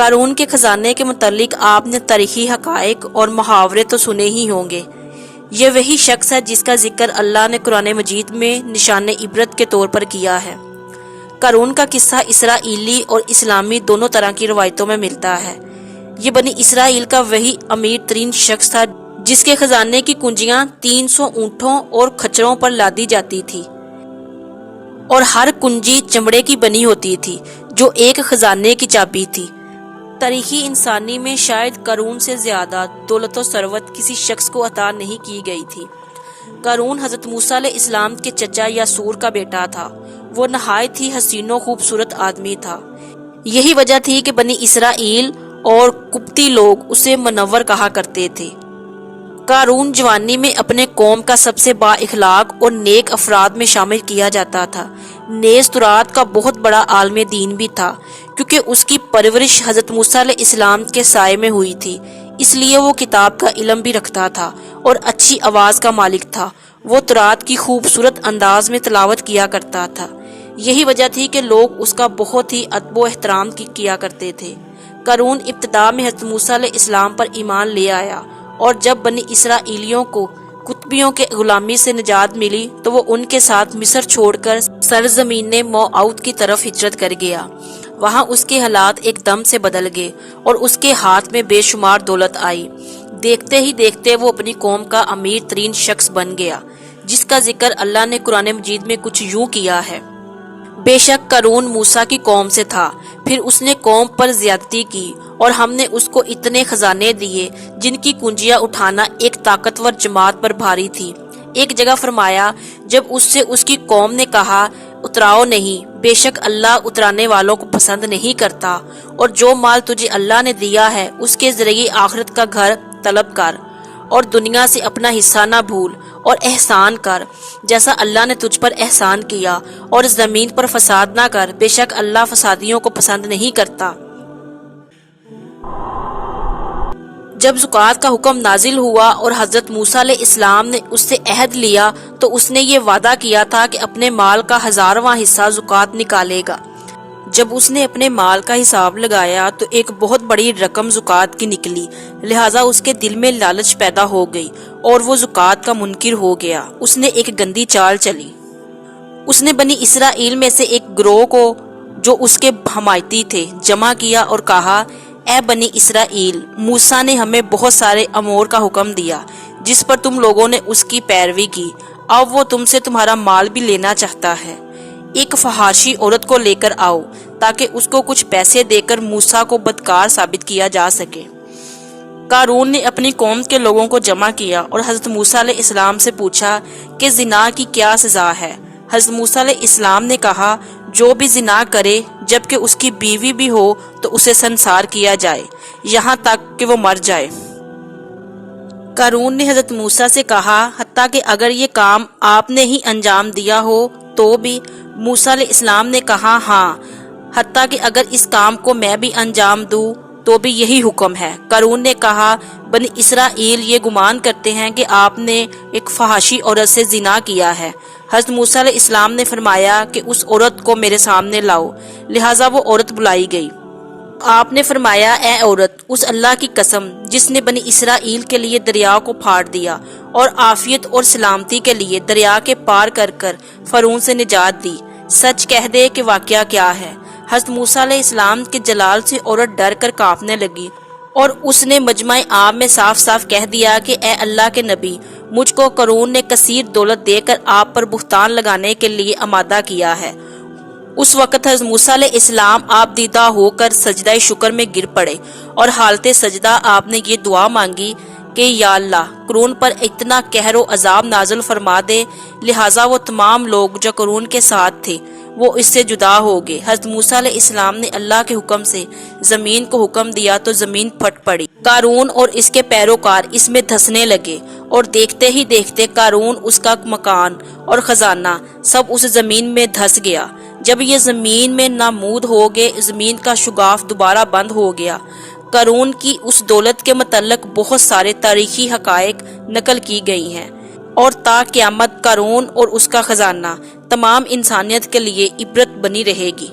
قارون کے خزانے کے متعلق آپ نے تاریخی حقائق اور محاورے تو سنے ہی ہوں گے۔ یہ وہی شخص ہے جس کا ذکر اللہ نے قرآن مجید میں نشان عبرت کے طور پر کیا ہے۔ قارون کا قصہ اسرائیلی اور اسلامی دونوں طرح کی روایتوں میں ملتا ہے۔ یہ بنی اسرائیل کا وہی امیر ترین شخص تھا جس کے خزانے کی کنجیاں 300 اونٹوں اور کھچروں پر لادی جاتی تھی، اور ہر کنجی چمڑے کی بنی ہوتی تھی جو ایک خزانے کی چابی تھی۔ تاریخی انسانی میں شاید قارون سے زیادہ دولت و ثروت کسی شخص کو عطا نہیں کی گئی تھی۔ قارون حضرت موسیٰ علیہ السلام کے چچا یاسور کا بیٹا تھا۔ وہ نہایت ہی حسین و خوبصورت آدمی تھا۔ یہی وجہ تھی کہ بنی اسرائیل اور قبطی لوگ اسے منور کہا کرتے تھے۔ قارون جوانی میں اپنے قوم کا سب سے با اخلاق اور نیک افراد میں شامل کیا جاتا تھا۔ نیز تورات کا بہت بڑا عالم دین بھی تھا، کیونکہ اس کی پرورش حضرت موسیٰ علیہ السلام کے سائے میں ہوئی تھی، اس لیے وہ کتاب کا علم بھی رکھتا تھا اور اچھی آواز کا مالک تھا۔ وہ تورات کی خوبصورت انداز میں تلاوت کیا کرتا تھا۔ یہی وجہ تھی کہ لوگ اس کا بہت ہی ادب و احترام کیا کرتے تھے۔ قارون ابتدا میں حضرت موسیٰ علیہ السلام پر ایمان لے آیا، اور جب بنی اسرائیلیوں کو قطبیوں کے غلامی سے نجات ملی تو وہ ان کے ساتھ مصر چھوڑ کر سرزمین موعود کی طرف ہجرت کر گیا۔ وہاں اس کے حالات ایک دم سے بدل گئے اور اس کے ہاتھ میں بے شمار دولت آئی۔ دیکھتے ہی دیکھتے وہ اپنی قوم کا امیر ترین شخص بن گیا، جس کا ذکر اللہ نے قرآن مجید میں کچھ یوں کیا ہے: بے شک قارون موسیٰ کی قوم سے تھا، پھر اس نے قوم پر زیادتی کی، اور ہم نے اس کو اتنے خزانے دیے جن کی کنجیاں اٹھانا ایک طاقتور جماعت پر بھاری تھی۔ ایک جگہ فرمایا، جب اس سے اس کی قوم نے کہا اتراؤ نہیں، بے شک اللہ اترانے والوں کو پسند نہیں کرتا، اور جو مال تجھے اللہ نے دیا ہے اس کے ذریعے آخرت کا گھر طلب کر، اور دنیا سے اپنا حصہ نہ بھول، اور احسان کر جیسا اللہ نے تجھ پر احسان کیا، اور زمین پر فساد نہ کر، بے شک اللہ فسادیوں کو پسند نہیں کرتا۔ جب زکوٰۃ کا حکم نازل ہوا اور حضرت موسیٰ علیہ السلام نے اس سے عہد لیا تو اس نے یہ وعدہ کیا تھا کہ اپنے مال کا 1000واں حصہ زکوٰۃ نکالے گا۔ جب اس نے اپنے مال کا حساب لگایا تو ایک بہت بڑی رقم زکوٰۃ کی نکلی، لہٰذا اس کے دل میں لالچ پیدا ہو گئی اور وہ زکوٰۃ کا منکر ہو گیا۔ اس نے ایک گندی چال چلی۔ اس نے بنی اسرائیل میں سے ایک گروہ کو جو اس کے حمایتی تھے جمع کیا اور کہا، اے بنی اسرائیل، موسیٰ نے ہمیں بہت سارے امور کا حکم دیا جس پر تم لوگوں نے اس کی پیروی کی، اب وہ تم سے تمہارا مال بھی لینا چاہتا ہے۔ ایک فحاشی عورت کو لے کر آؤ تاکہ اس کو کچھ پیسے دے کر موسیٰ کو بدکار ثابت کیا جا سکے۔ قارون نے اپنی قوم کے لوگوں کو جمع کیا اور حضرت موسیٰ علیہ السلام سے پوچھا کہ زنا کی کیا سزا ہے۔ حضرت موسیٰ علیہ السلام نے کہا، جو بھی زنا کرے جبکہ اس کی بیوی بھی ہو تو اسے سنسار کیا جائے یہاں تک کہ وہ مر جائے۔ قارون نے حضرت موسیٰ سے کہا، حتیٰ کہ اگر یہ کام آپ نے ہی انجام دیا ہو تو بھی؟ موسیٰ علیہ السلام نے کہا، ہاں، حتیٰ کہ اگر اس کام کو میں بھی انجام دوں تو بھی یہی حکم ہے۔ قارون نے کہا، بنی اسرائیل یہ گمان کرتے ہیں کہ آپ نے ایک فحاشی عورت سے زنا کیا ہے۔ حضرت موسیٰ علیہ السلام نے فرمایا کہ اس عورت کو میرے سامنے لاؤ، لہٰذا وہ عورت بلائی گئی۔ آپ نے فرمایا، اے عورت، اس اللہ کی قسم جس نے بنی اسرائیل کے لیے دریا کو پھاڑ دیا اور عافیت اور سلامتی کے لیے دریا کے پار کر کر فرعون سے نجات دی، سچ کہہ دے کہ واقعہ کیا ہے۔ حضرت موسیٰ علیہ السلام کے جلال سے عورت ڈر کر کانپنے لگی اور اس نے مجمع عام میں صاف صاف کہہ دیا کہ اے اللہ کے نبی، مجھ کو قارون نے کثیر دولت دے کر آپ پر بہتان لگانے کے لیے آمادہ کیا ہے۔ اس وقت حضرت موسیٰ علیہ السلام آپ دیدہ ہو کر سجدہ شکر میں گر پڑے اور حالت سجدہ آپ نے یہ دعا مانگی کہ یا اللہ، قارون پر اتنا قہر و عذاب نازل فرما دے، لہٰذا وہ تمام لوگ جو قارون کے ساتھ تھے وہ اس سے جدا ہو گئے۔ حضرت موسیٰ علیہ السلام نے اللہ کے حکم سے زمین کو حکم دیا تو زمین پھٹ پڑی۔ قارون اور اس کے پیروکار اس میں دھسنے لگے اور دیکھتے ہی دیکھتے قارون، اس کا مکان اور خزانہ سب اس زمین میں دھس گیا۔ جب یہ زمین میں نامود ہو گئے، زمین کا شگاف دوبارہ بند ہو گیا۔ قارون کی اس دولت کے متعلق بہت سارے تاریخی حقائق نقل کی گئی ہیں، اور تا قیامت قارون اور اس کا خزانہ تمام انسانیت کے لیے عبرت بنی رہے گی۔